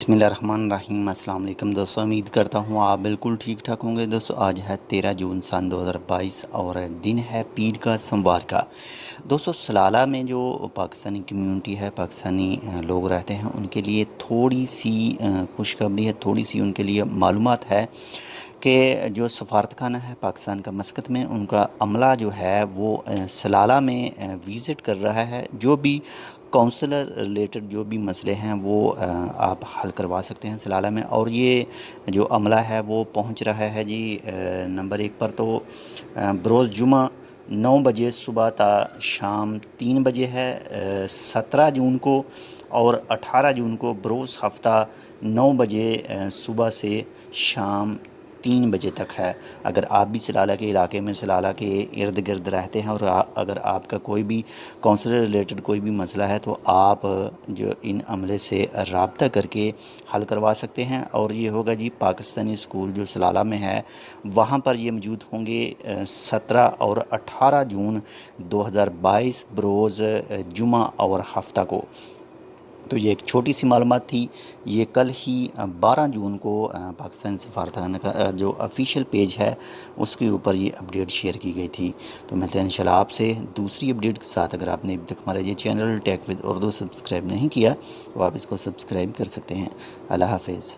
बिस्मिल्लाहिर्रहमानिर्रहीम। अस्सलाम वालेकुम दोस्तों, उम्मीद करता हूँ आप बिल्कुल ठीक ठाक होंगे। दोस्तों आज है 13 जून सन 2022 और दिन है पीर का सोमवार का। दोस्तों सलाला में जो पाकिस्तानी कम्युनिटी है, पाकिस्तानी लोग रहते हैं, उनके लिए थोड़ी सी खुशखबरी है, थोड़ी सी उनके लिए मालूमात है कि जो सफारतखाना है पाकिस्तान का मस्कत में, उनका अमला जो है वो सलाला में विज़िट कर रहा है। जो भी काउंसलर रिलेटेड जो भी मसले हैं वो आप हल करवा सकते हैं सलाला में। और ये जो अमला है वो पहुंच रहा है जी नंबर 1 पर तो बरोज़ जुमा 9 बजे सुबह ता शाम 3 बजे है 17 जून को, और 18 जून को बरोज़ हफ़्ता 9 बजे सुबह से शाम 3 बजे तक है। अगर आप भी सलाला के इलाके में, सलाला के इर्द गिर्द रहते हैं और अगर आपका कोई भी काउंसलर रिलेटेड कोई भी मसला है तो आप जो इन अमले से रब्ता करके हल करवा सकते हैं। और ये होगा जी पाकिस्तानी स्कूल जो सलाला में है वहाँ पर ये मौजूद होंगे 17 और 18 जून 2022 बरोज़ जुमा और हफ्ता को। तो ये एक छोटी सी मालूमात थी। ये कल ही 12 जून को पाकिस्तान सफारतखाना का जो ऑफिशियल पेज है उसके ऊपर ये अपडेट शेयर की गई थी। तो मिलते हैं इंशाल्लाह आपसे दूसरी अपडेट के साथ। अगर आपने अभी तक हमारा ये channel tech with Urdu subscribe नहीं किया तो आप इसको सब्सक्राइब कर सकते हैं। अल्लाह हाफिज़।